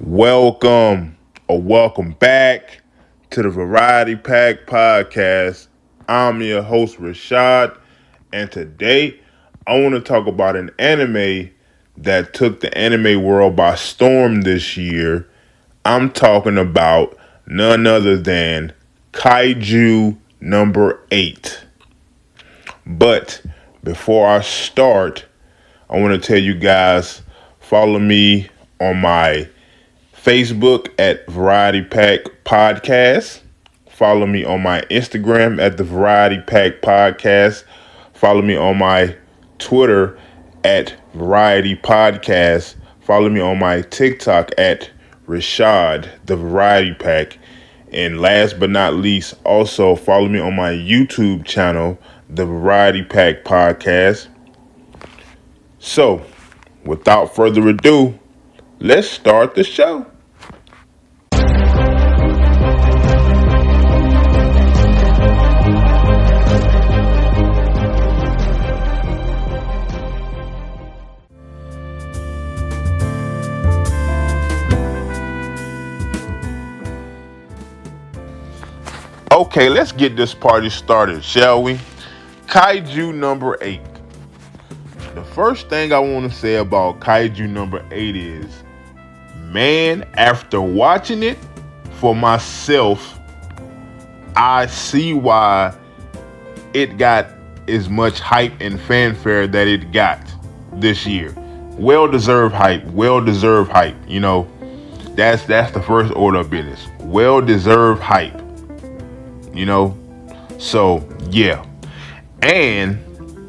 Welcome or welcome back to the Variety Pack Podcast. I'm your host, Rashad, and today I want to talk about an anime that took the anime world by storm this year. I'm talking about none other than Kaiju number 8. But before I start, I want to tell you guys follow me on my Facebook at Variety Pack Podcast. Follow me on my Instagram at the Variety Pack Podcast. Follow me on my Twitter at Variety Podcast. Follow me on my TikTok at Rashad the Variety Pack. And last but not least, also follow me on my YouTube channel, the Variety Pack Podcast. So, without further ado, let's start the show. Okay, let's get this party started, shall we? Kaiju number 8. The first thing I want to say about Kaiju number 8 is, man, after watching it for myself, I see why it got as much hype and fanfare that it got this year. Well-deserved hype, well-deserved hype. That's the first order of business. Well-deserved hype. So yeah. And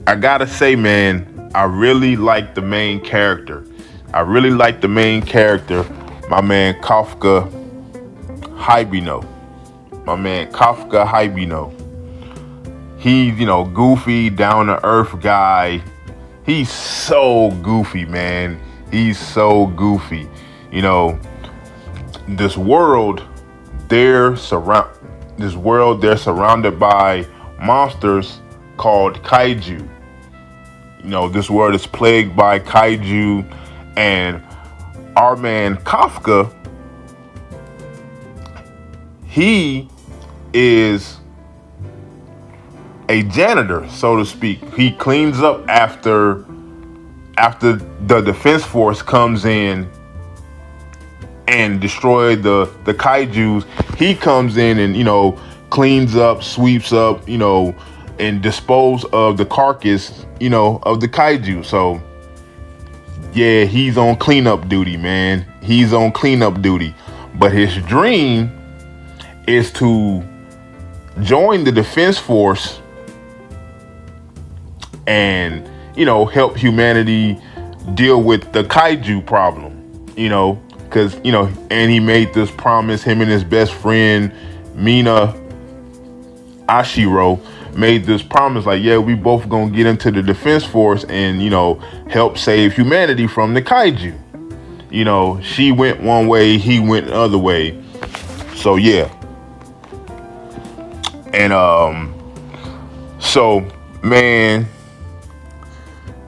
I gotta say, man, I really like the main character. My man Kafka Hibino. He's, goofy, down to earth guy. He's so goofy, man. He's so goofy. This world, they're surrounded by monsters called Kaiju. This world is plagued by Kaiju, and our man Kafka, he is a janitor, so to speak. He cleans up after the defense force comes in and destroy the Kaijus. He comes in and cleans up, sweeps up, and dispose of the carcass, of the Kaiju. So yeah, he's on cleanup duty, man. He's on cleanup duty. But his dream is to join the defense force and help humanity deal with the Kaiju problem. Because and he made this promise. Him and his best friend Mina Ashiro made this promise, like, yeah, we both gonna get into the defense force and help save humanity from the Kaiju. She went one way, he went the other way. So yeah. And so man,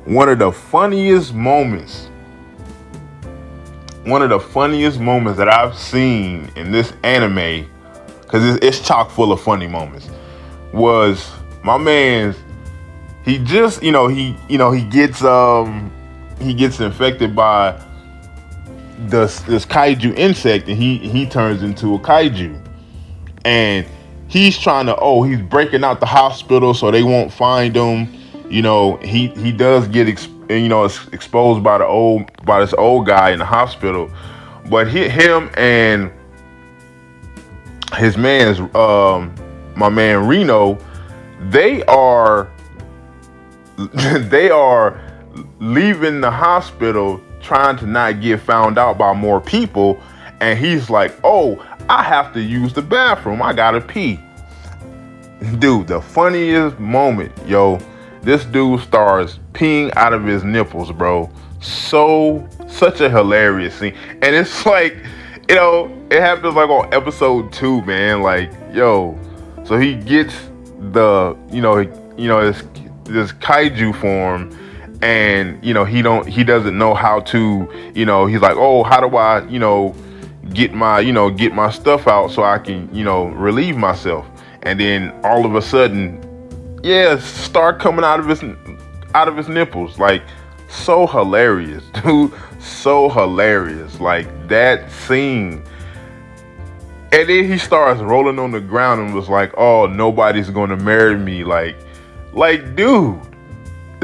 one of the funniest moments that I've seen in this anime, because it's chock full of funny moments, was my man's. He just he gets infected by this Kaiju insect, and he turns into a Kaiju, and he's he's breaking out the hospital so they won't find him. He does get exposed by this old guy in the hospital, but him and his man's my man Reno, they are leaving the hospital trying to not get found out by more people, and he's like, oh, I have to use the bathroom, I gotta pee. Dude, the funniest moment, yo, this dude starts peeing out of his nipples, bro. Such a hilarious scene. And it's like, it happens like on episode 2, man. Like, yo, so he gets the, this Kaiju form, and he doesn't know how to, he's like, oh, how do I, get my stuff out so I can, relieve myself. And then all of a sudden, yeah, start coming out of his nipples. Like, so hilarious, dude. So hilarious. Like, that scene. And then he starts rolling on the ground and was like, "Oh, nobody's gonna marry me." Like, dude.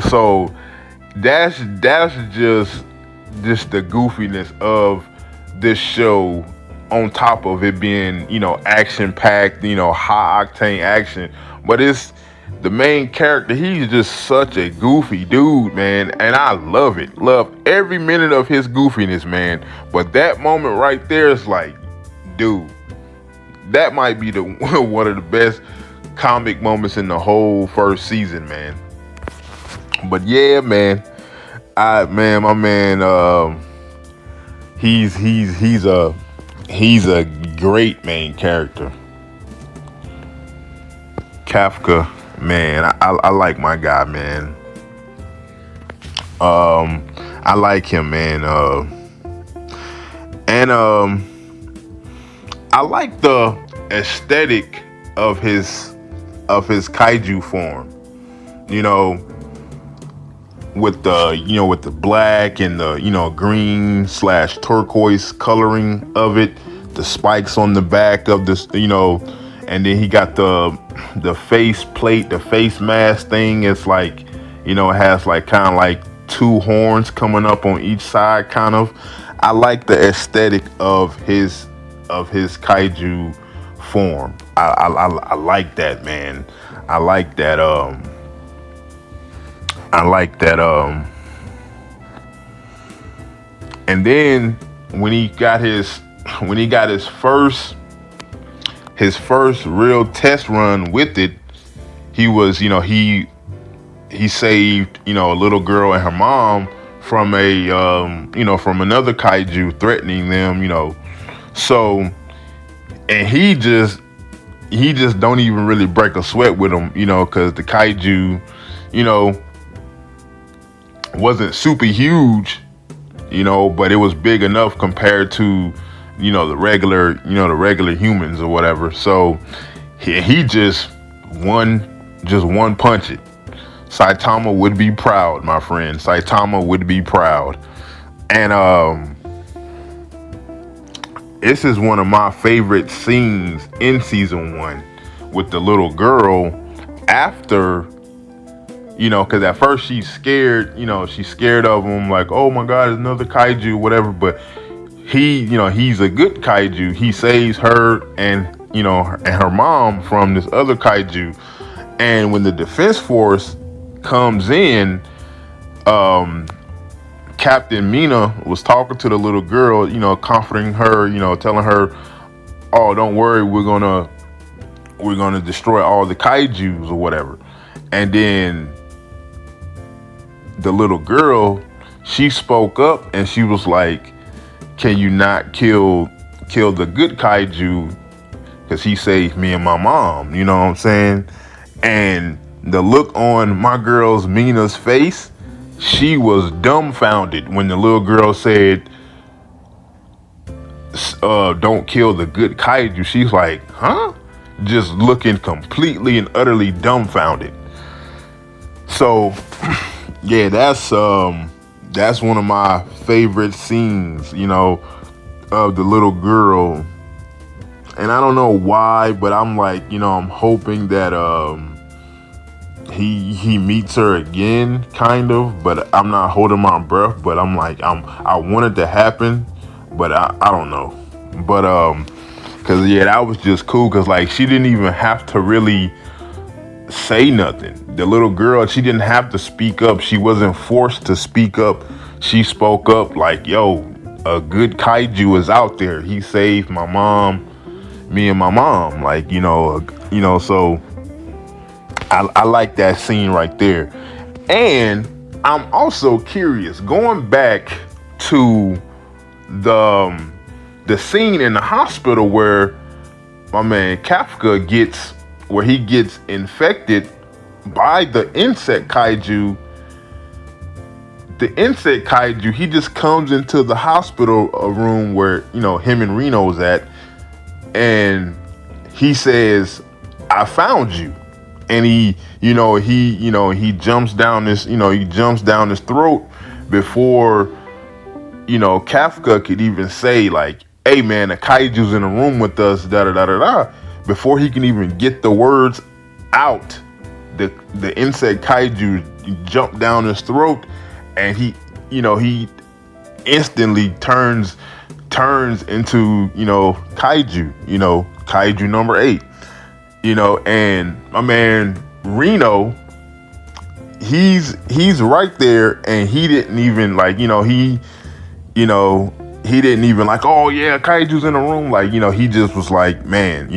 So that's just the goofiness of this show, on top of it being, action packed, high octane action. But it's the main character, he's just such a goofy dude, man, and I love it. Love every minute of his goofiness, man. But that moment right there is like, dude, that might be the one of the best comic moments in the whole first season, man. But yeah, man, my man, he's a great main character. Kafka, man, I like my guy, man. I like him, man. And I like the aesthetic of his kaiju form. With the black and the green / turquoise coloring of it, the spikes on the back of this, and then he got the face plate, the face mask thing. It's like, it has like kind of like two horns coming up on each side, kind of. I like the aesthetic of his kaiju form. I like that, man. I like that. And then when he got his first real test run with it, he was, he saved, a little girl and her mom from from another kaiju threatening them. So, and he just don't even really break a sweat with him, because the kaiju, wasn't super huge, but it was big enough compared to, the regular humans or whatever. So he just one punch it. Saitama would be proud, my friend. Saitama would be proud. And this is one of my favorite scenes in season 1 with the little girl after, because at first she's scared, she's scared of him, like, oh my God, there's another kaiju, whatever. But he's a good kaiju. He saves her and her mom from this other kaiju. And when the defense force comes in, Captain Mina was talking to the little girl, comforting her, telling her, oh, don't worry, we're gonna destroy all the kaijus or whatever. And then the little girl, she spoke up and she was like, can you not kill the good kaiju, because he saved me and my mom, you know what I'm saying? And the look on my girl's Mina's face, she was dumbfounded when the little girl said, don't kill the good kaiju. She's like, huh? Just looking completely and utterly dumbfounded. So yeah, that's one of my favorite scenes, of the little girl. And I don't know why, but I'm like, I'm hoping that he meets her again, kind of. But I'm not holding my breath. But I'm like, I want it to happen, but I don't know. But cause yeah, that was just cool. Cause like she didn't even have to really say nothing. The little girl, she didn't have to speak up. She wasn't forced to speak up. She spoke up like, yo, a good kaiju is out there. He saved my mom, me and my mom. Like, so I like that scene right there. And I'm also curious, going back to the scene in the hospital where my man Kafka gets infected by the insect kaiju. the insect kaiju, he just comes into the hospital room where, him and Reno's at, and he says, "I found you." And he jumps down his throat before, Kafka could even say, like, "Hey man, the kaiju's in the room with us," da da da da da. Before he can even get the words out, the insect kaiju jumped down his throat, and he instantly turns into, kaiju, kaiju number 8. And my man Reno, he's right there, and he didn't even he didn't even like, "Oh yeah, kaiju's in the room," like, he just was like, man,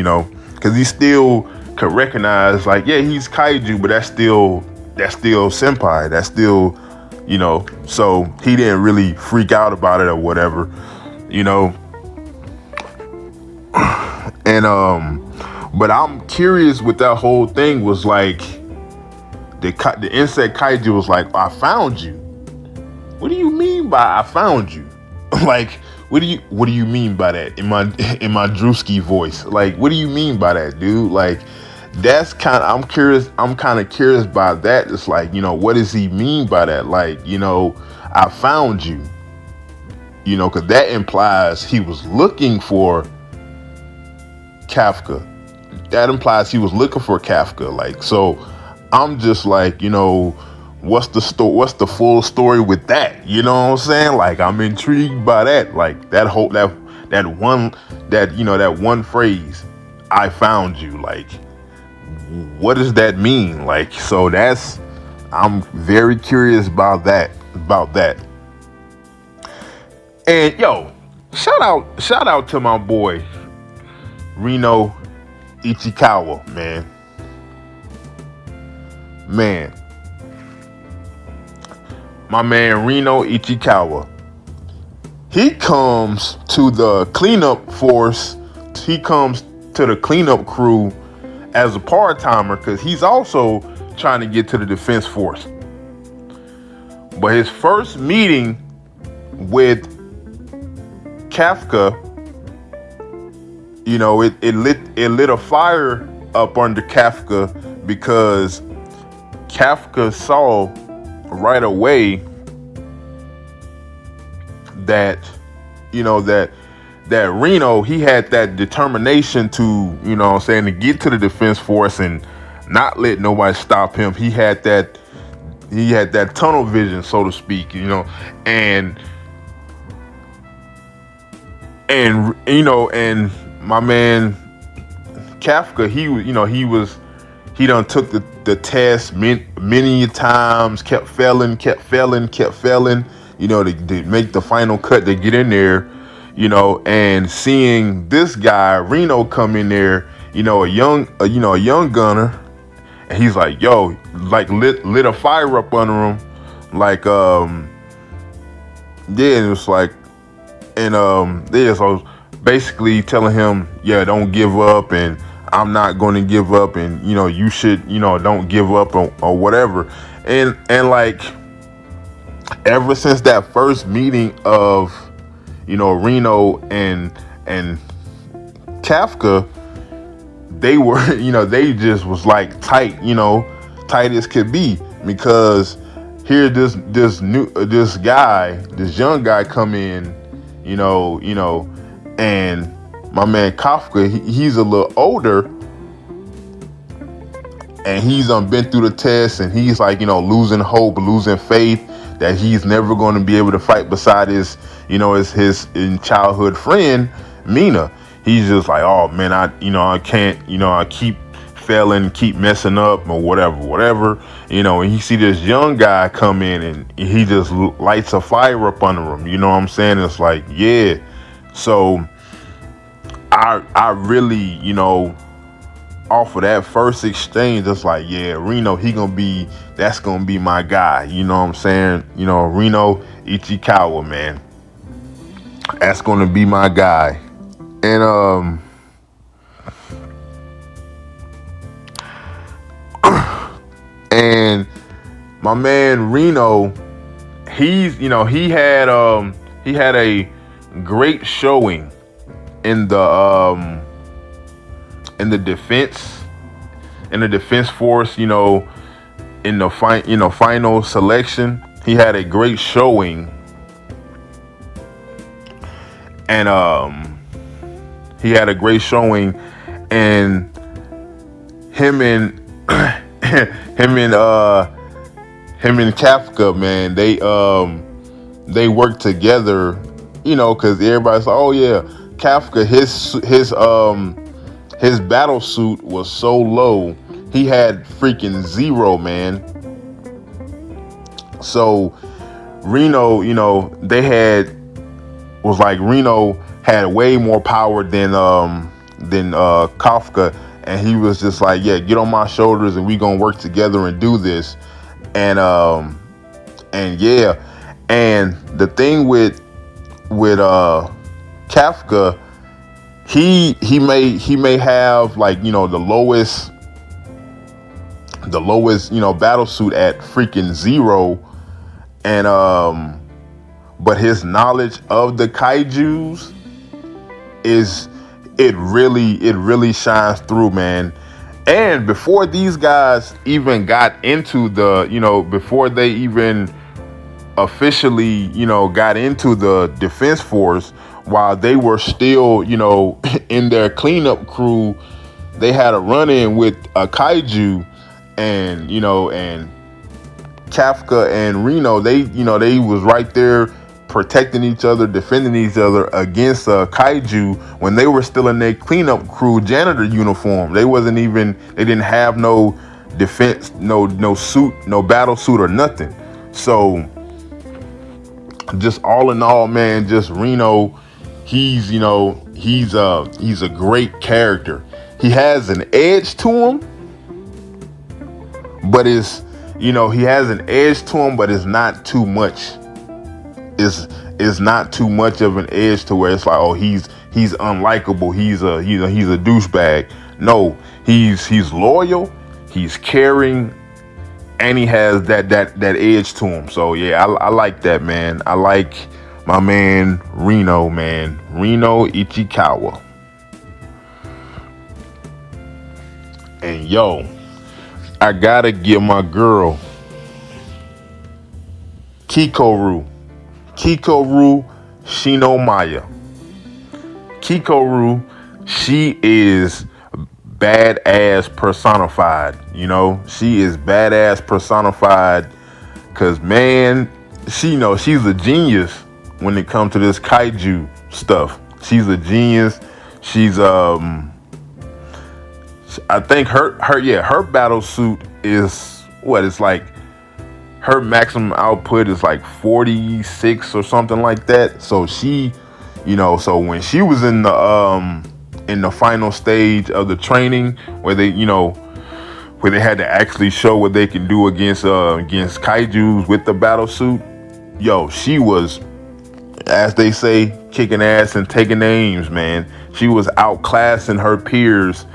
because he still could recognize, like, yeah, he's kaiju, but that's still senpai, that's still, so he didn't really freak out about it or whatever, and but I'm curious what that whole thing was like. The insect kaiju was like, "I found you." What do you mean by "I found you"? Like, what do you mean by that in my Drewski voice? Like, what do you mean by that, dude? Like, that's I'm kind of curious by that. It's like, what does he mean by that? Like, "I found you," because that implies he was looking for Kafka. That implies he was looking for Kafka. Like, so I'm just like, what's the full story with that? You know what I'm saying? Like, I'm intrigued by that. Like, that one phrase, "I found you." Like, what does that mean? Like, so I'm very curious about that. And yo, shout out to my boy Reno Ichikawa, man. My man Reno Ichikawa. He comes to the cleanup force. He comes to the cleanup crew as a part-timer because he's also trying to get to the defense force. But his first meeting with Kafka, it lit a fire up under Kafka, because Kafka saw right away that Reno, he had that determination to, to get to the defense force and not let nobody stop him. He had that tunnel vision, so to speak, and my man Kafka, he done took the test many times, kept failing, to make the final cut to get in there, and seeing this guy Reno come in there, a young gunner, and he's like, yo, like lit a fire up under him, like, and it was like, and so basically telling him, yeah, don't give up, and I'm not going to give up, and you should, don't give up, or whatever. And like, ever since that first meeting of Reno and Kafka, they were they just was like tight as could be, because here this young guy come in, and my man Kafka, he's a little older, and he's been through the test, and he's like, losing hope, losing faith that he's never going to be able to fight beside his childhood friend Mina. He's just like, oh man, I can't, I keep failing, keep messing up, or whatever, and he see this young guy come in, and he just lights a fire up under him. You know what I'm saying? It's like, yeah. So I really, off of that first exchange, it's like, yeah, Reno, that's gonna be my guy. You know what I'm saying? Reno Ichikawa, man, that's gonna be my guy. And and my man Reno, he had a great showing in the defense force, in the final selection. He had a great showing, and he had a great showing, and him and him and Kafka, man, they work together, because everybody's like, oh yeah, Kafka, his battle suit was so low, he had freaking zero, man. So Reno, Reno had way more power than Kafka, and he was just like, yeah, get on my shoulders and we gonna work together and do this. And yeah, and the thing with Kafka, he may have, like, the lowest battle suit at freaking zero, and but his knowledge of the kaijus it really shines through, man. And before these guys even got into before they even officially, got into the defense force, while they were still, in their cleanup crew, they had a run-in with a kaiju, and Kafka and Reno, they was right there protecting each other, defending each other against kaiju when they were still in their cleanup crew janitor uniform. They didn't have no defense, no suit, no battle suit or nothing. So just all in all, man, just Reno, he's a great character. He has an edge to him, but he has an edge to him, but it's not too much. It's not too much of an edge to where it's like, oh, he's unlikable, he's a douchebag. No, he's loyal, he's caring, and he has that edge to him. So yeah, I like that, man. I like my man Reno Ichikawa. And yo, I gotta give my girl Kikoru Shinomaya. Kikoru, she is badass personified. She is badass personified, because, man, she's a genius when it comes to this kaiju stuff. She's a genius. She's I think her battle suit is what, it's like her maximum output is like 46 or something like that. So she, so when she was in the final stage of the training, where they had to actually show what they can do against kaijus with the battle suit, yo, she was, as they say, kicking ass and taking names, man. She was outclassing her peers.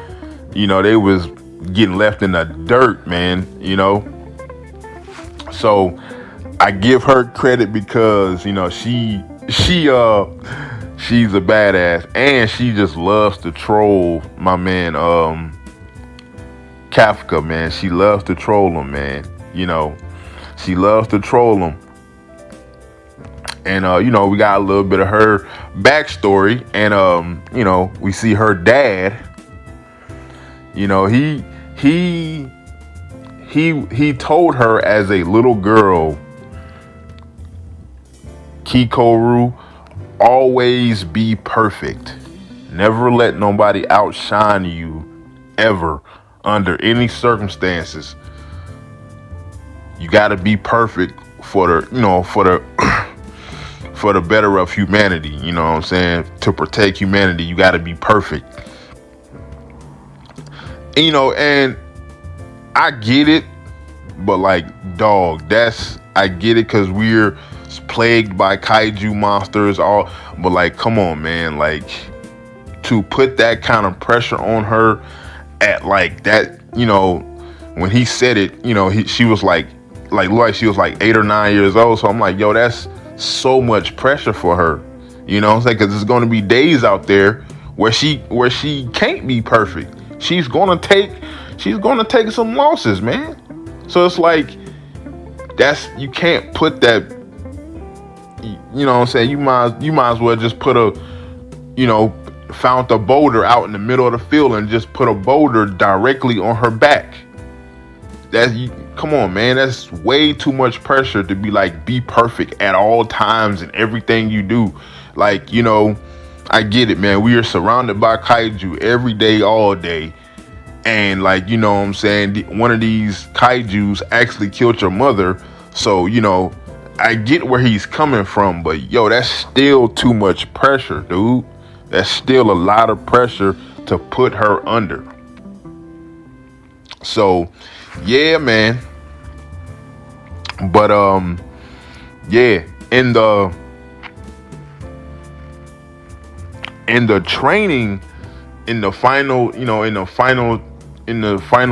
They was getting left in the dirt, man. So I give her credit because she's a badass, and she just loves to troll my man Kafka, man. She loves to troll him, man. She loves to troll him. And we got a little bit of her backstory, and we see her dad. He told her as a little girl, Kikoru, always be perfect. Never let nobody outshine you, ever, under any circumstances. You got to be perfect for the for the better of humanity. You know what I'm saying? To protect humanity, you got to be perfect. And I get it, but like, dog, I get it, because we're plagued by kaiju monsters, but like, come on, man, like, to put that kind of pressure on her at like that, when he said it, she was like, like she was like 8 or 9 years old. So I'm like, yo, that's so much pressure for her. You know what I'm saying? Because there's going to be days out there where she can't be perfect. She's gonna take some losses, man. So it's like you can't put that. You know what I'm saying? You might as well just put found a boulder out in the middle of the field and just put a boulder directly on her back. Come on, man. That's way too much pressure to be perfect at all times and everything you do. Like, I get it, man. We are surrounded by kaiju every day, all day. And like, you know what I'm saying? One of these kaijus actually killed your mother. So, I get where he's coming from, but yo, that's still too much pressure, dude. That's still a lot of pressure to put her under. So, yeah, man. But yeah, in the training, in the final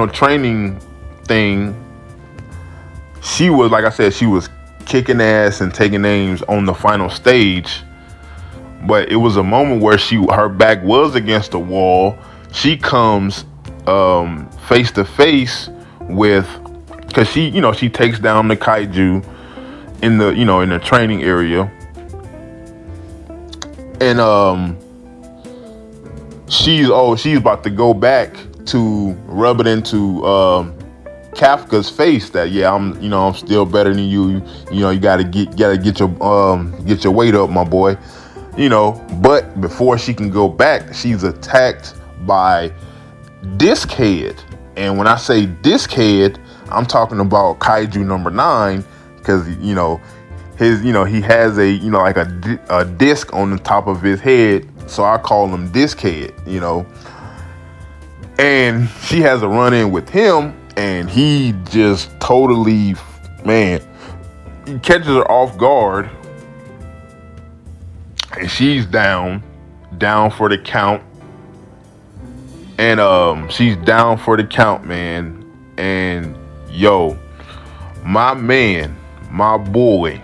training thing, she was, like I said, she was kicking ass and taking names on the final stage. But it was a moment where her back was against the wall. She comes face to face with, because she takes down the kaiju in the training area, and she's about to go back to rub it into Kafka's face that, yeah, I'm still better than you. You gotta get your weight up, my boy. But before she can go back, she's attacked by Disc-Head. And when I say Disc-Head, I'm talking about Kaiju number 9, because he has a disc on the top of his head, so I call him Disc-Head. And she has a run-in with him, and he just totally, man, he catches her off guard, and she's down for the count. And she's down for the count, man. And yo, my man, my boy,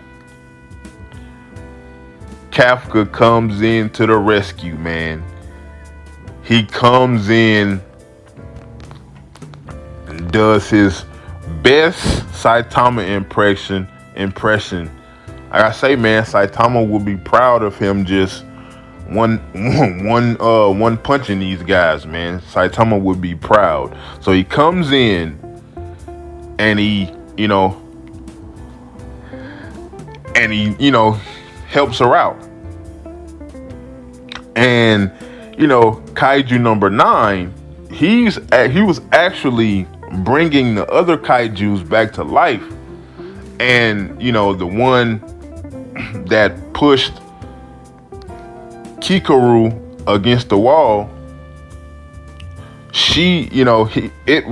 Kafka comes in to the rescue, man. He comes in and does his best Saitama impression. Like I say, man, Saitama will be proud of him just one punching these guys, man. Saitama would be proud. So he comes in and he helps her out. And Kaiju number 9, he was actually bringing the other kaijus back to life. And the one that pushed Kikaru against the wall, it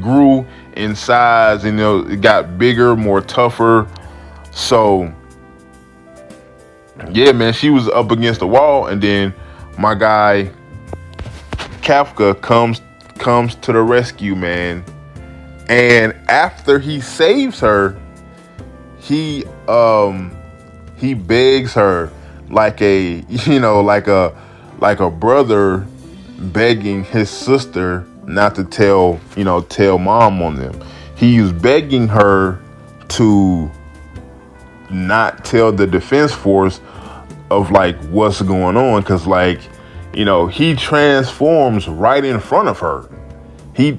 grew in size, and it got bigger, more tougher. So yeah, man, she was up against the wall, and then my guy Kafka comes to the rescue, man. And after he saves her, he begs her like a brother begging his sister not to tell mom on them. He's begging her to not tell the defense force of what's going on, because he transforms right in front of her. He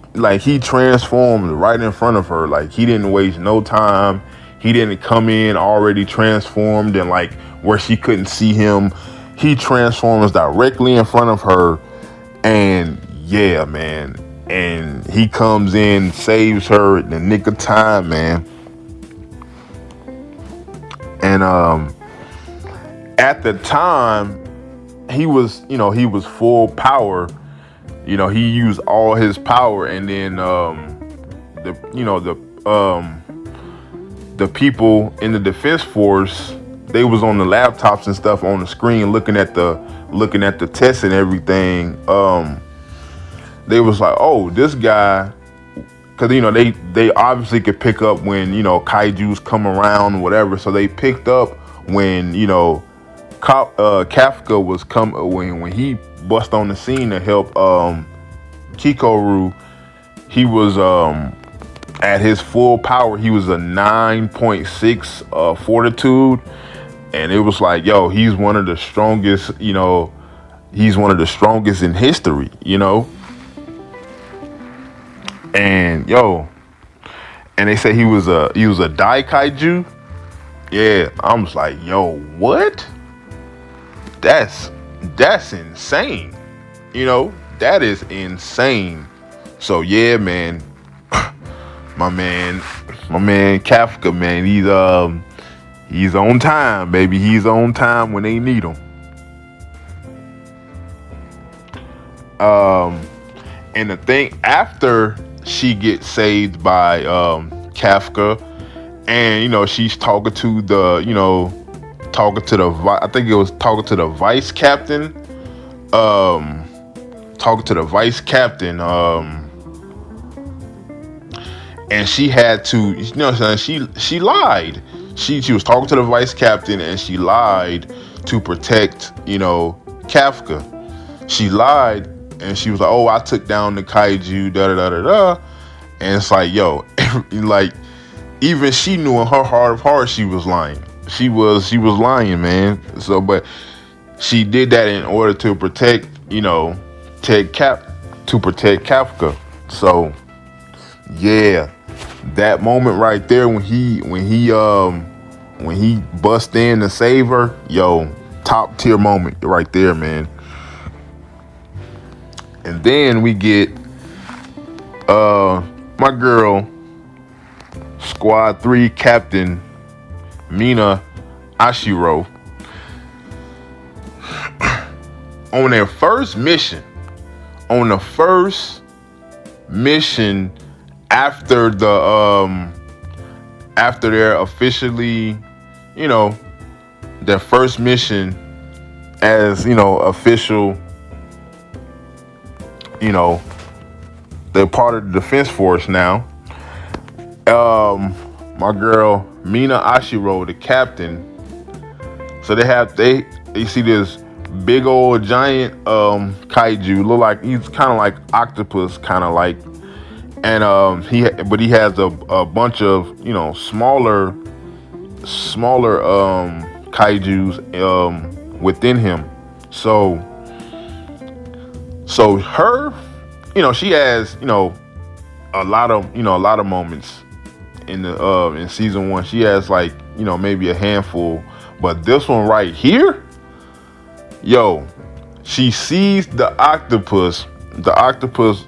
transformed right in front of her. Like, he didn't waste no time. He didn't come in already transformed and where she couldn't see him. He transforms directly in front of her, and yeah, man. And he comes in, saves her in the nick of time, man. And at the time, he was full power. He used all his power, and then the people in the defense force, they was on the laptops and stuff on the screen looking at the tests and everything. They was like, oh, this guy because they obviously could pick up when kaiju's come around, whatever. So they picked up when Kafka was when he bust on the scene to help Kikoru. He was at his full power. He was a 9.6 fortitude, and it was like, yo, he's one of the strongest. He's one of the strongest in history. And and they say he was a Dai Kaiju. Yeah, I'm just like, yo, what? That's insane. That is insane. So yeah, man, my man Kafka, man, he's on time, baby. He's on time when they need him. And the thing, after she gets saved by Kafka, and she's talking to the I think it was talking to the vice captain, and she had to, she lied. She was talking to the vice captain, and she lied to protect Kafka. She lied, and she was like, "Oh, I took down the kaiju, da da da da da," and it's like, yo, like, even she knew in her heart of hearts she was lying. She was lying, man. So, but she did that in order to protect, protect Kafka. So, yeah, that moment right there when he bust in to save her, yo, top tier moment right there, man. And then we get my girl, Squad 3 Captain Mina Ashiro, on their first mission. On the first mission after after they're officially, their first mission as official, they're part of the Defense Force now. My girl Mina Ashiro, the captain. So they see this big old giant kaiju, look like he's kind of like octopus, kind of like, and he has a bunch of smaller kaijus within him. So her, she has a lot of moments in the in season 1. She has like maybe a handful, but this one right here, yo, she sees the octopus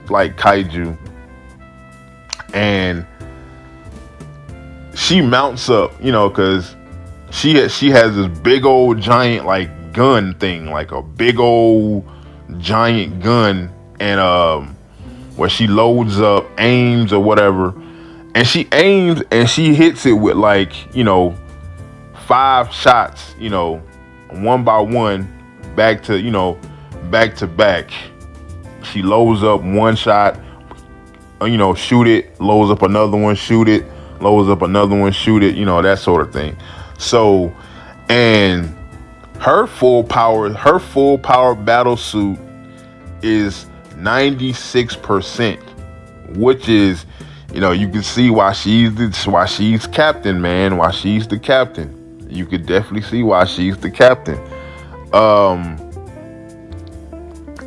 like kaiju, and she mounts up, because she has this big old giant like gun thing, like a big old giant gun, and where she loads up, aims or whatever, and she aims and she hits it with like 5 shots, one by one, back to back. She loads up one shot, shoot it, loads up another one, shoot it, loads up another one, shoot it, that sort of thing. So, and her full power battle suit is 96%, which is, you can see why she's captain, man. Why she's the captain. You could definitely see why she's the captain.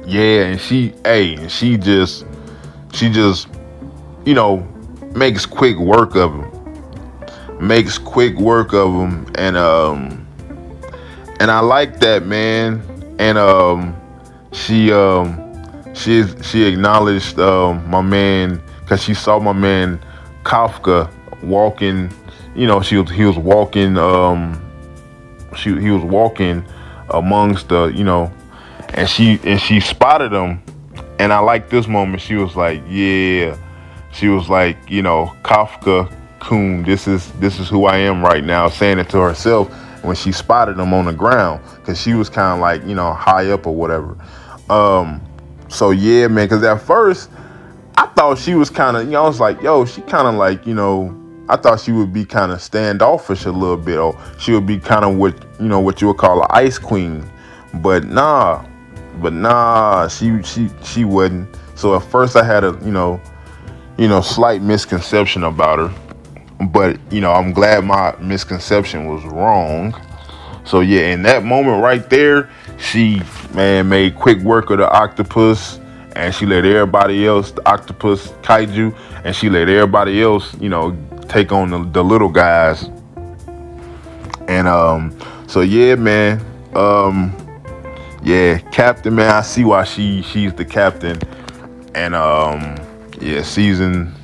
Yeah, and she just makes quick work of him. And I like that, man. And she acknowledged my man, because she saw my man Kafka walking. He was walking. He was walking amongst the, and she spotted him. And I like this moment. She was like, yeah. She was like, Kafka Kun, this is who I am right now, saying it to herself when she spotted him on the ground, because she was kind of like, high up or whatever. So yeah, man, because at first I thought she was kind of, I was like, yo, she kind of like, I thought she would be kind of standoffish a little bit, or she would be kind of what you would call an ice queen. But nah, she wasn't. So at first I had a, slight misconception about her. But, I'm glad my misconception was wrong. So yeah, in that moment right there, she, man, made quick work of the octopus, and she let everybody else, the octopus kaiju, and she let everybody else, take on the little guys. And so yeah, man, yeah, Captain, man, I see why she's the captain. And yeah, season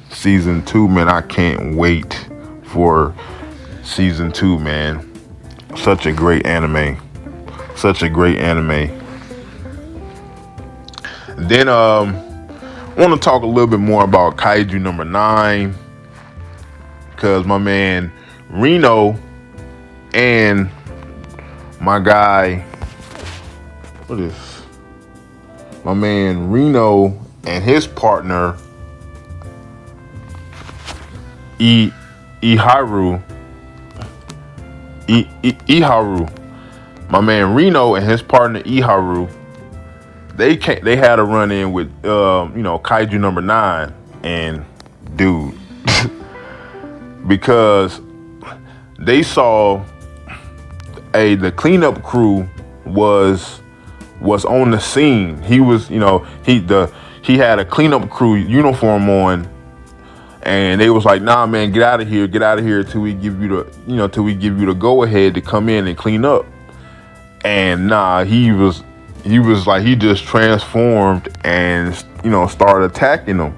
2, man, I can't wait for season 2, man. Such a great anime. Such a great anime. Then I want to talk a little bit more about Kaiju number 9, because my man Reno and my guy, what is my man Reno and his partner Iharu. My man Reno and his partner Iharu, they had a run in with Kaiju number 9, and dude, because they saw the cleanup crew was on the scene. He was, he had a cleanup crew uniform on, and they was like, nah, man, get out of here till we give you the go ahead to come in and clean up. And nah, he was like, he just transformed and started attacking them.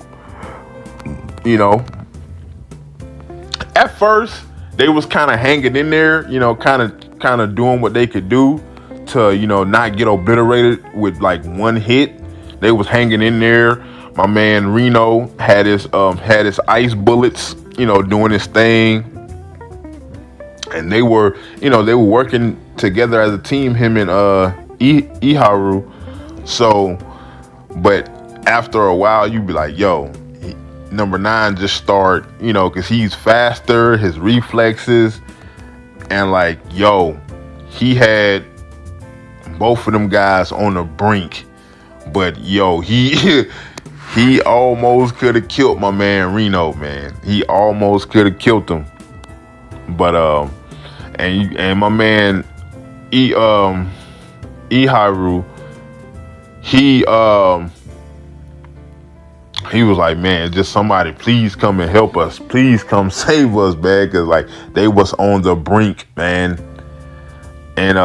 At first they was kind of hanging in there, kind of doing what they could do to not get obliterated with like one hit. They was hanging in there. My man Reno had his ice bullets, doing his thing, and they were working together as a team, him and Iharu. So, but after a while, you be like, yo, number 9 just start, because he's faster, his reflexes, and like, yo, he had both of them guys on the brink. But yo, he almost could have killed my man Reno, man. He almost could have killed him. But and my man Iharu, he was like, man, just somebody please come and help us. Please come save us, man, cuz like they was on the brink, man. And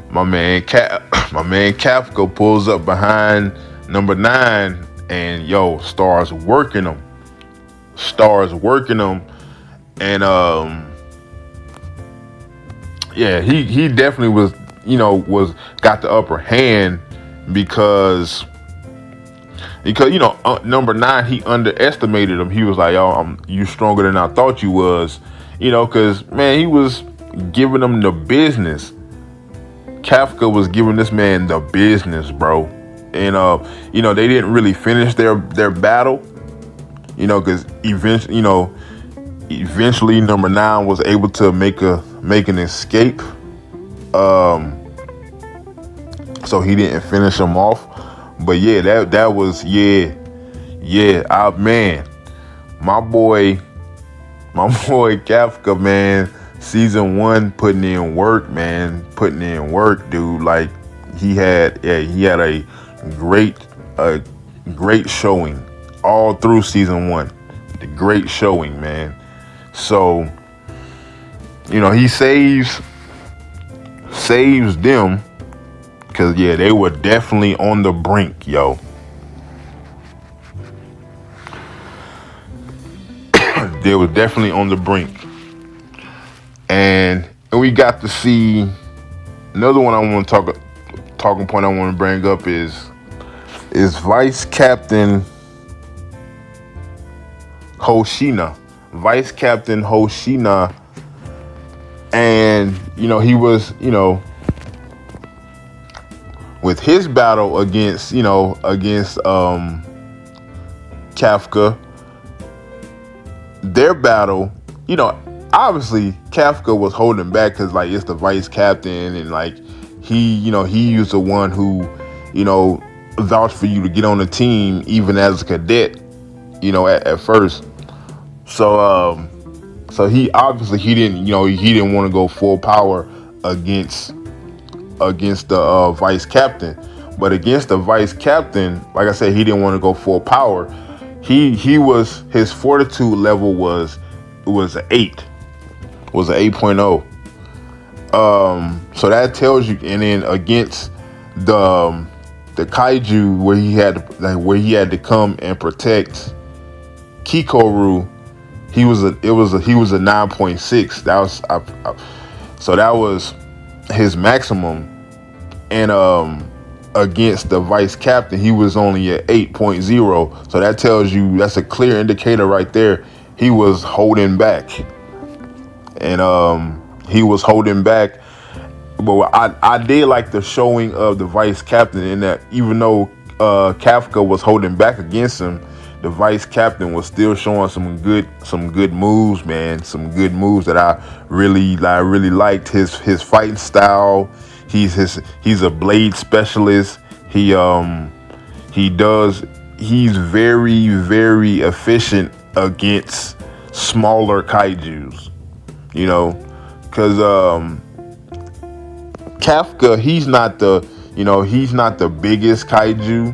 my man Kafka pulls up behind number 9 and starts working them. And yeah, he definitely was got the upper hand because number 9, he underestimated him. He was like, yo, you stronger than I thought you was, because man, he was giving him the business. Kafka was giving this man the business, bro. And they didn't really finish their battle, because eventually number 9 was able to make an escape. So he didn't finish him off. But yeah, that was man, my boy Kafka, man, season 1 putting in work, dude. Like he had a great showing all through season 1. The great showing, man. So he saves them, because yeah, they were definitely on the brink, yo. They were definitely on the brink. And we got to see another one. I want to talking point I want to bring up is Vice Captain Hoshina. And he was with his battle against Kafka, their battle, you know, obviously Kafka was holding back because like it's the vice captain and like he was the one who, vouched for you to get on the team even as a cadet, at first. So so he obviously he didn't want to go full power against the vice captain. But against the vice captain, like I said, he didn't want to go full power. He was his fortitude level was an 8. Was an 8.0. So that tells you. And then against the kaiju where he had to come and protect Kikoru, he was a 9.6. That was so that was his maximum. And against the vice captain, he was only at 8.0. So that tells you, that's a clear indicator right there. He was holding back. And he was holding back. But I did like the showing of the vice captain in that even though Kafka was holding back against him, the vice captain was still showing some good moves, man. Some good moves that I really liked. His fighting style. He's a blade specialist. He's very, very efficient against smaller kaijus, because Kafka, he's not the biggest kaiju,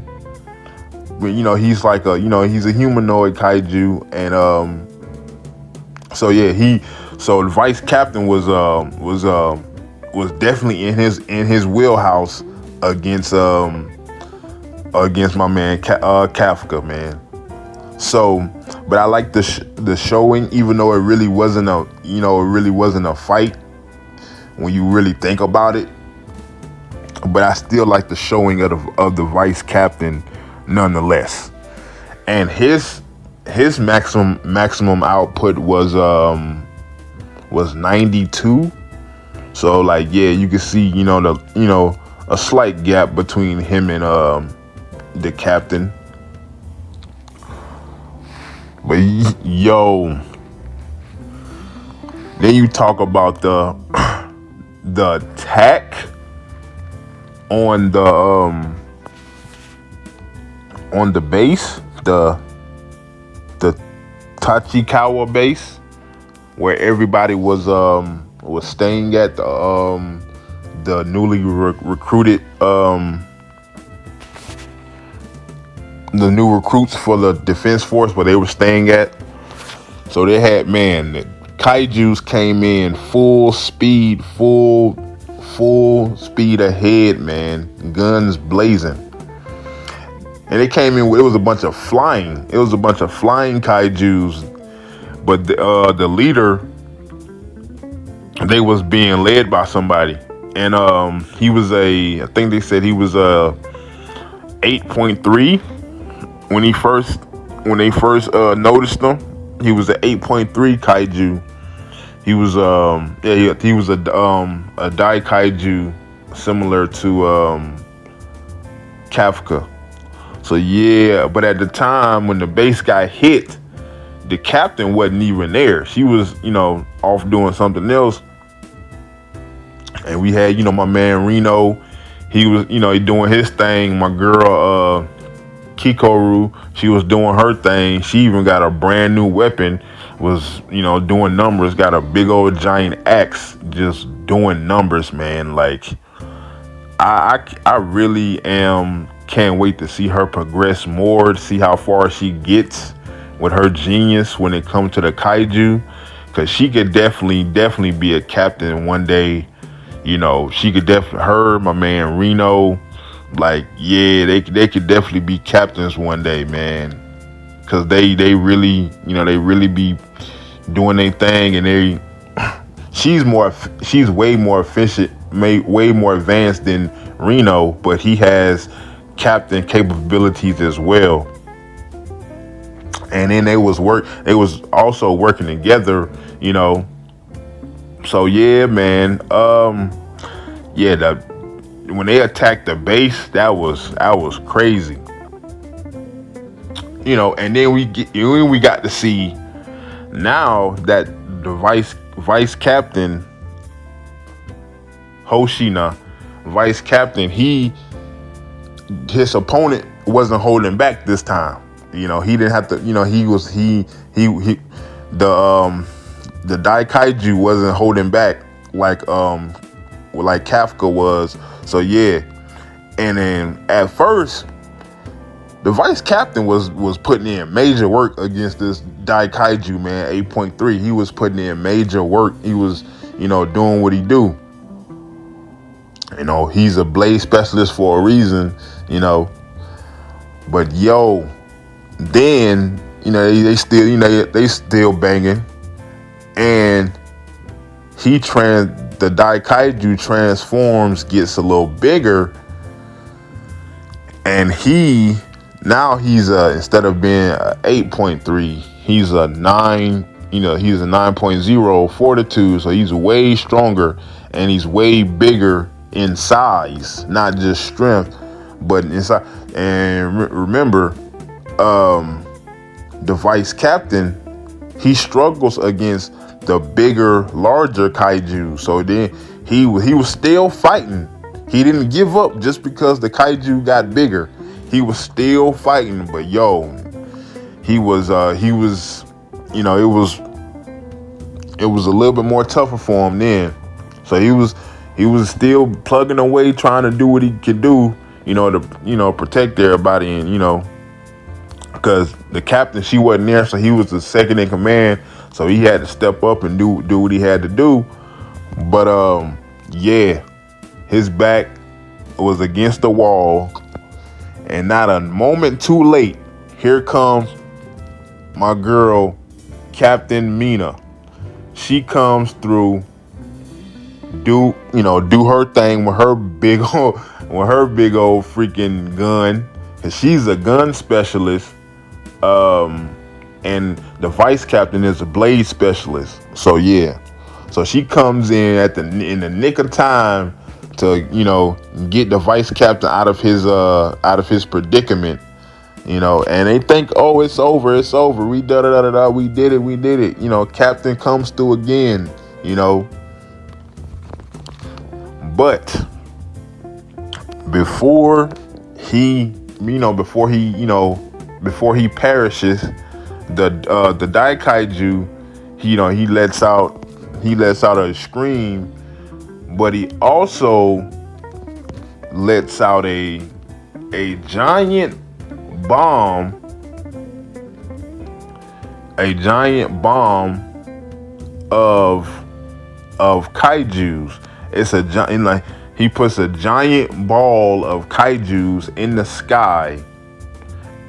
but he's like he's a humanoid kaiju. And so yeah, so the vice captain was definitely in his wheelhouse against my man Kafka, man. So, but I like the showing, even though it really wasn't a fight when you really think about it. But I still like the showing of the vice captain nonetheless. And his maximum output was 92. So like, yeah, you can see, a slight gap between him and the captain. But yo, then you talk about the attack on the base, the Tachikawa base, where everybody was staying at, the newly recruited the new recruits for the defense force, where they were staying at. So they had, man, the kaijus came in full speed ahead, man, guns blazing. And they came in, it was a bunch of flying kaijus. But the leader, they was being led by somebody. And he was I think they said he was 8.3 when they first noticed him. He was an 8.3 kaiju. He was he was a Dai kaiju similar to Kafka. So yeah, but at the time when the base got hit, the captain wasn't even there. She was, off doing something else. And we had, my man Reno. He was, doing his thing. My girl Kikoru, she was doing her thing. She even got a brand new weapon, was, doing numbers, got a big old giant axe, just doing numbers, man. Like, I really can't wait to see her progress more, to see how far she gets with her genius when it comes to the kaiju, because she could definitely be a captain one day. She could her, my man Reno, like, yeah, they could definitely be captains one day, man, because they really be doing their thing. And she's way more efficient, way more advanced than Reno, but he has captain capabilities as well. And then they was also working together, So yeah, man. When they attacked the base, that was crazy. And then we got to see now that the vice captain Hoshina, vice captain, his opponent wasn't holding back this time. He didn't have to. He the Dai Kaiju wasn't holding back like Kafka was. So yeah, and then at first the vice captain was putting in major work against this Dai Kaiju, man. 8.3. He was putting in major work. He was doing what he do. He's a blade specialist for a reason. But then they still banging, and the Dai Kaiju transforms, gets a little bigger, and he's instead of being a 8.3, he's a 9. He's a 9.0 fortitude, so he's way stronger and he's way bigger in size, not just strength, but inside. And remember, the vice captain, he struggles against the bigger, larger kaiju. So then he was still fighting. He didn't give up just because the kaiju got bigger. He was still fighting, but it was a little bit more tougher for him then. So he was still plugging away, trying to do what he could do, to protect everybody, and because the captain, she wasn't there, so he was the second in command, so he had to step up and do what he had to do. But his back was against the wall, and not a moment too late, here comes my girl, Captain Mina. She comes through, do her thing with her big old freaking gun, cause she's a gun specialist, and the vice captain is a blade specialist. So so she comes in in the nick of time to get the vice captain out of his predicament. And they think, oh, it's over, we we did it. Captain comes through again, but before he perishes, the Dai Kaiju, he lets out a scream, but he also lets out a giant bomb, of kaijus. It's a giant, he puts a giant ball of kaijus in the sky,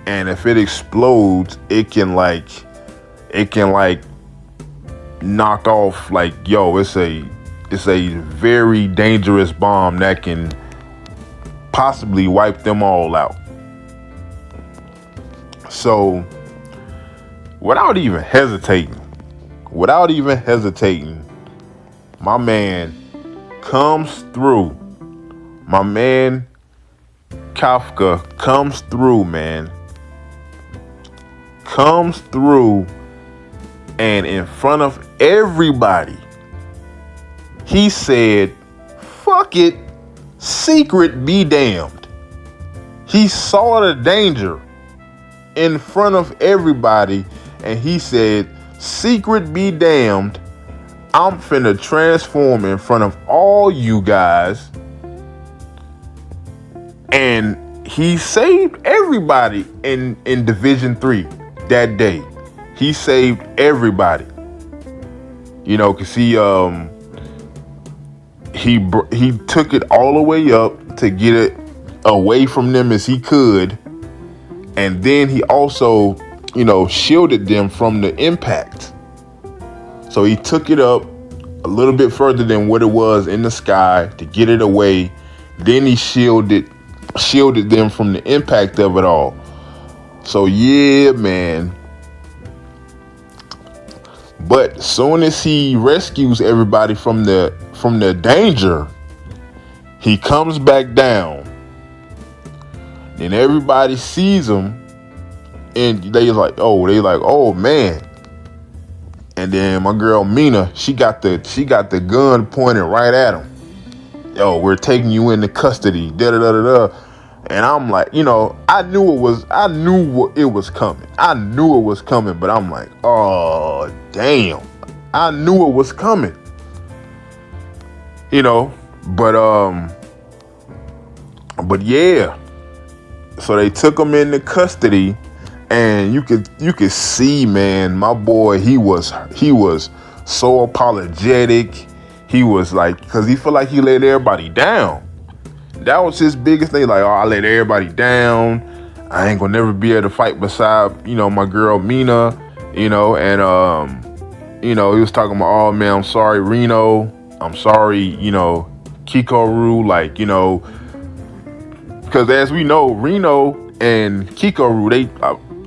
and if it explodes, it can knock off, it's a very dangerous bomb that can possibly wipe them all out. So without even hesitating, my man comes through. My man Kafka comes through, man. Comes through, and in front of everybody, he said, fuck it, secret be damned. He saw the danger in front of everybody, and he said, secret be damned, I'm finna transform in front of all you guys. And he saved everybody in Division 3 that day. He saved everybody. Cause he took it all the way up to get it away from them as he could. And then he also, shielded them from the impact. So he took it up a little bit further than what it was in the sky to get it away. Then he shielded them from the impact of it all. So yeah, man. But soon as he rescues everybody from the danger, he comes back down. Then everybody sees him, And oh man. And then my girl Mina, she got the gun pointed right at him. Yo, we're taking you into custody. Da da da da da. And I'm like, I knew it was coming. I knew it was coming, but I'm like, oh damn. I knew it was coming. But yeah. So they took him into custody, and you could see, man, my boy, he was so apologetic. He was like, because he felt like he let everybody down. That was his biggest thing. Like, oh, I let everybody down. I ain't gonna never be able to fight beside, my girl Mina, and he was talking about, oh man, I'm sorry, Reno. I'm sorry, Kikoru, like, because as we know, Reno and Kikoru,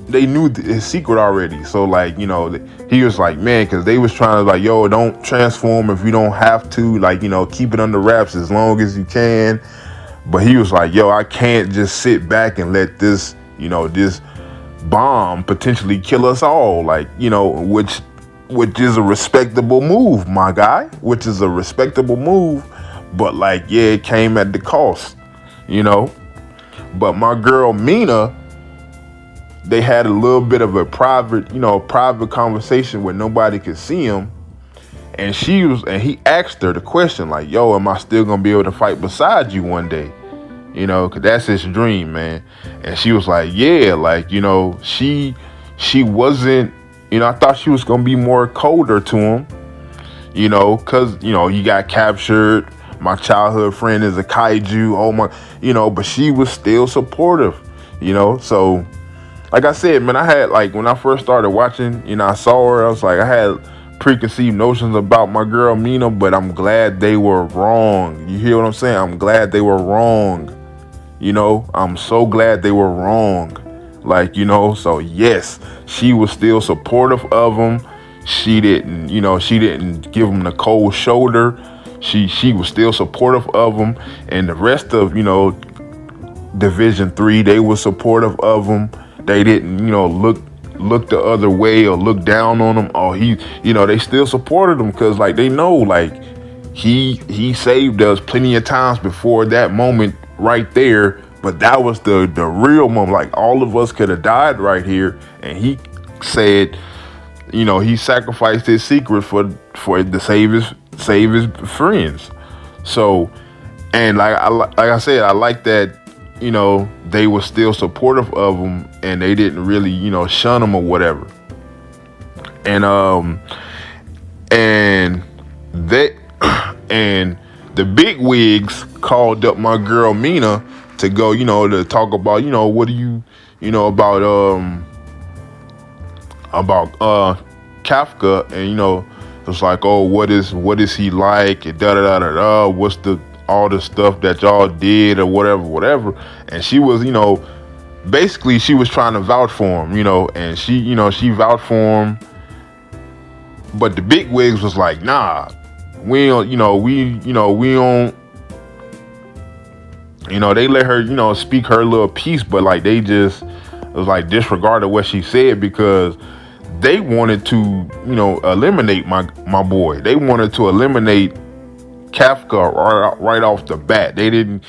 they knew his secret already. So like, he was like, man, because they was trying to like, yo, don't transform if you don't have to, like, keep it under wraps as long as you can. But he was like, yo, I can't just sit back and let this, this bomb potentially kill us all. Like, which is a respectable move, my guy, which is a respectable move. But like, yeah, it came at the cost, But my girl Mina, they had a little bit of a private conversation where nobody could see him. And he asked her the question like, yo, am I still gonna be able to fight beside you one day? Cause that's his dream, man. And she was like, yeah, like, she wasn't, I thought she was gonna be more colder to him, cause, he got captured. My childhood friend is a kaiju. Oh my, but she was still supportive, so like I said, man, I had like, when I first started watching, I saw her, I was like, I had preconceived notions about my girl Mina, but I'm glad they were wrong. You hear what I'm saying? I'm glad they were wrong. I'm so glad they were wrong. Like, so yes, she was still supportive of him. She didn't give him the cold shoulder. She was still supportive of him. And the rest of, Division 3, they were supportive of him. They didn't, look the other way or look down on him. Or they still supported him because like they know like he saved us plenty of times before that moment right there. But that was the real moment. Like all of us could have died right here. And he said, he sacrificed his secret for to save his friends. So, and like I said, I like that. They were still supportive of him and they didn't really, shun him or whatever. And and the big wigs called up my girl Mina to go, to talk about, what do you, about Kafka, and it's like, oh, what is he like, and da da da da da, what's all the stuff that y'all did or whatever. And she was, basically she was trying to vouch for him, and she vouched for him. But the big wigs was like, nah, we don't, we don't, they let her, speak her little piece, but like they just, it was like disregarded what she said because they wanted to, eliminate my boy. They wanted to eliminate Kafka right off the bat. They didn't,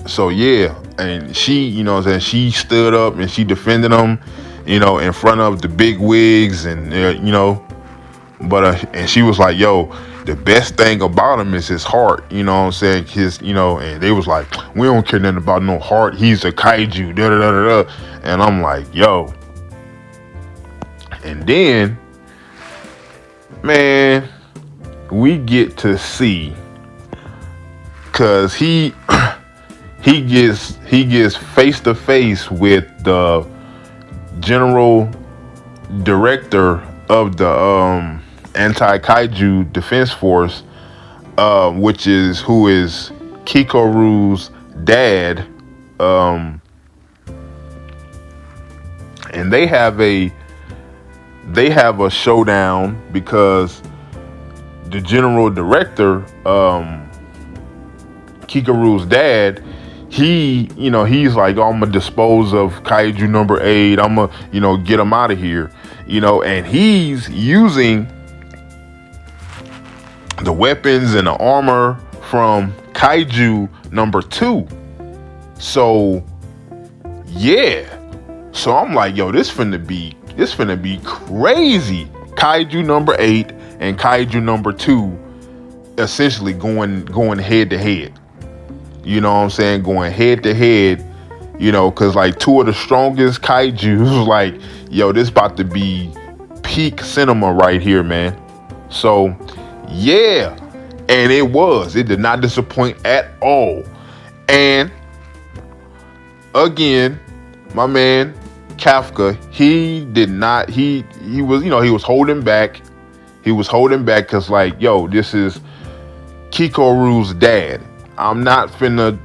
so yeah. And she, she stood up and she defended him, in front of the big wigs and, but, and she was like, yo, the best thing about him is his heart, what I'm saying? And they was like, we don't care nothing about no heart. He's a kaiju, da da da da da. And I'm like, yo. And then, man, we get to see, cause he gets face to face with the general director of the anti-kaiju defense force, who is Kikoru's dad, and they have a showdown because the general director, Kikoru's dad, he's like, oh, I'm gonna dispose of Kaiju number 8. I'm gonna, get him out of here, and he's using the weapons and the armor from Kaiju number 2. So yeah, so I'm like, yo, this finna be crazy. Kaiju number 8 and Kaiju number 2 essentially going head to head. You know what I'm saying? Going head to head, because like two of the strongest kaijus, like, yo, this about to be peak cinema right here, man. So, yeah. And it did not disappoint at all. And again, my man Kafka, he was holding back. He was holding back because, like, yo, this is Kikoru's dad. I'm not finna,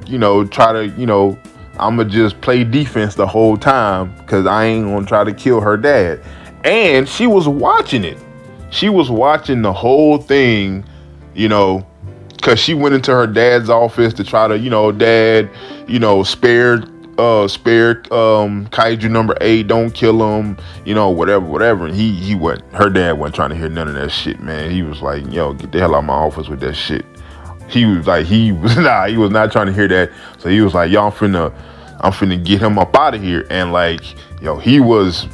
try to, I'ma just play defense the whole time because I ain't gonna try to kill her dad. And she was watching it. She was watching the whole thing, because she went into her dad's office to try to, dad, spare Kaiju number 8, don't kill him, whatever. And her dad wasn't trying to hear none of that shit, man. He was like, yo, get the hell out of my office with that shit. He was not trying to hear that. So he was like, yo, I'm finna get him up out of here. And like, he was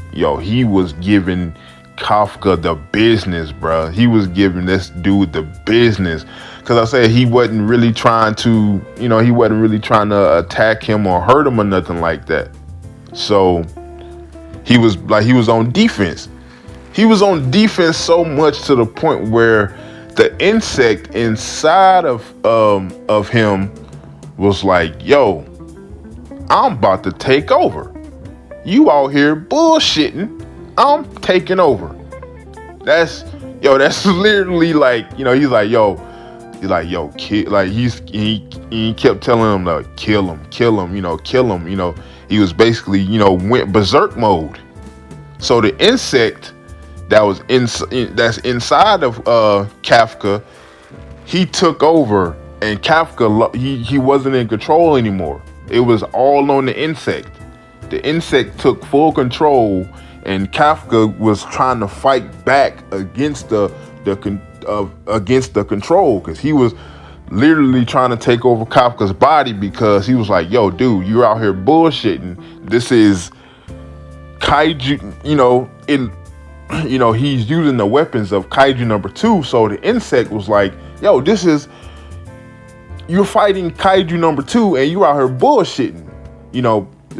giving Kafka the business, bro. He was giving this dude the business. Cause I said he wasn't really trying to, attack him or hurt him or nothing like that. So he was on defense. He was on defense so much to the point where the insect inside of him was like, yo, I'm about to take over. You out here bullshitting. I'm taking over. That's literally like, he's like, yo, kid, like he kept telling him like, kill him, kill him. He was basically, went berserk mode. So the insect that's inside of Kafka, he took over, and Kafka, he wasn't in control anymore. It was all on the insect. The insect took full control, and Kafka was trying to fight back against the control, because he was literally trying to take over Kafka's body, because he was like, yo, dude, you're out here bullshitting. This is Kaiju, he's using the weapons of Kaiju number 2. So the insect was like, yo, you're fighting Kaiju number 2 and you out here bullshitting,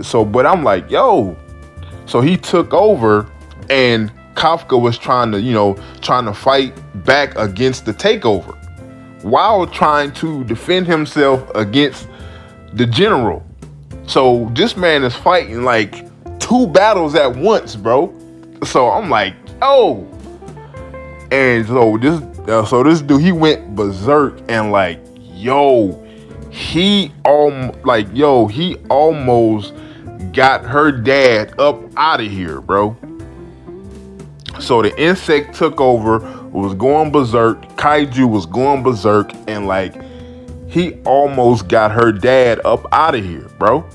so, but I'm like, yo, so he took over, and Kafka was trying to fight back against the takeover while trying to defend himself against the general. So this man is fighting like 2 battles at once, bro. So I'm like, oh, and so this dude, he went berserk, and like, yo, he almost got her dad up out of here, bro. So the insect took over, was going berserk. Kaiju was going berserk, and like, he almost got her dad up out of here, bro.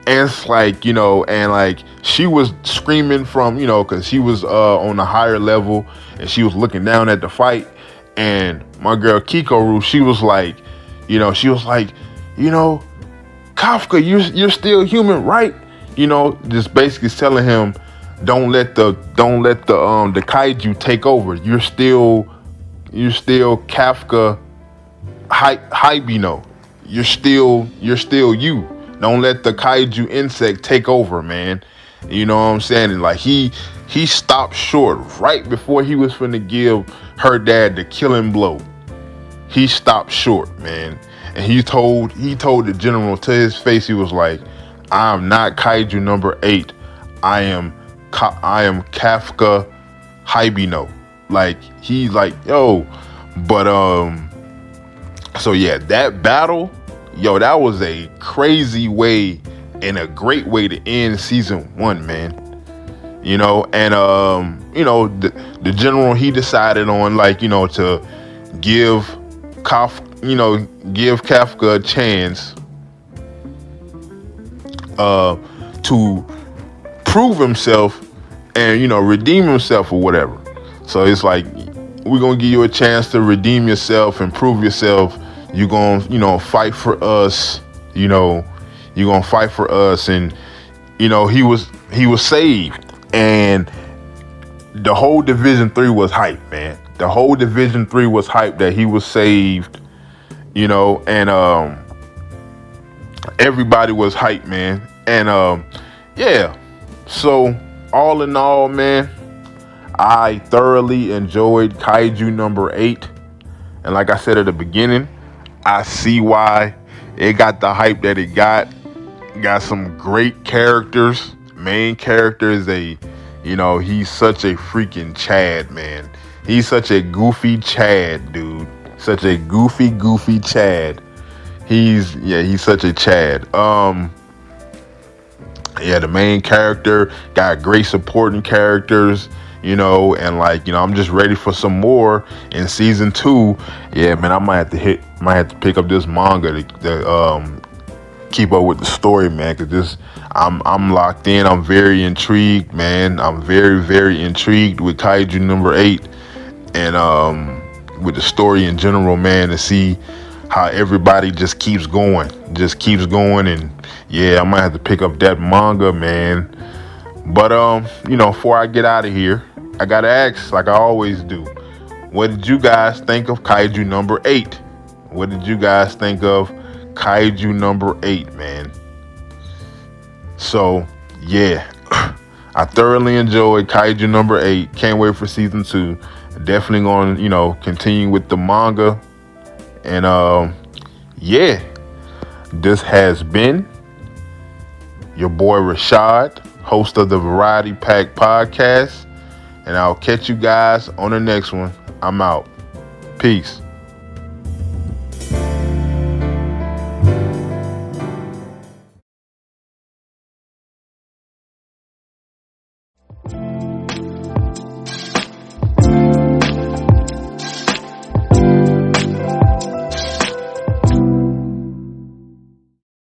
And it's like, and like, she was screaming from, because she was on a higher level, and she was looking down at the fight. And my girl Kikoru, she was like, Kafka, you're still human, right? Just basically telling him, don't let the kaiju take over. You're still Kafka Hibino. You're still you. Don't let the kaiju insect take over, man. You know what I'm saying? And like, he stopped short right before he was finna give her dad the killing blow. He stopped short, man. And he told the general to his face, he was like, I'm not Kaiju number 8. I am Kafka Hibino. Like, he's like, yo. But so yeah, that battle, yo, that was a crazy way and a great way to end season 1, man. And the general, he decided on, like, to give Kafka a chance, to prove himself and redeem himself or whatever. So it's like we're gonna give you a chance to redeem yourself and prove yourself. You're gonna fight for us. You're gonna fight for us. And he was saved, and the whole Division 3 was hype, man. The whole Division 3 was hype that he was saved. And everybody was hype, man. And yeah. So all in all, man, I thoroughly enjoyed Kaiju number 8. And like I said at the beginning, I see why it got the hype that it got. Got some great characters. Main character is he's such a freaking Chad, man. He's such a goofy Chad, dude. Such a goofy Chad. He's such a Chad. The main character got great supporting characters, and I'm just ready for some more in season 2. Yeah, man, I might have to pick up this manga to keep up with the story, man, because I'm locked in. I'm very intrigued, man. I'm very intrigued with Kaiju number 8 and with the story in general, man, to see how everybody just keeps going. And yeah, I might have to pick up that manga, man. But before I get out of here, I gotta ask, like I always do, what did you guys think of Kaiju number 8? What did you guys think of Kaiju number 8, man? So yeah, I thoroughly enjoyed Kaiju number 8. Can't wait for season 2. Definitely going to continue with the manga. And yeah, this has been your boy Rashad, host of the Variety Pack podcast, and I'll catch you guys on the next one. I'm out. Peace.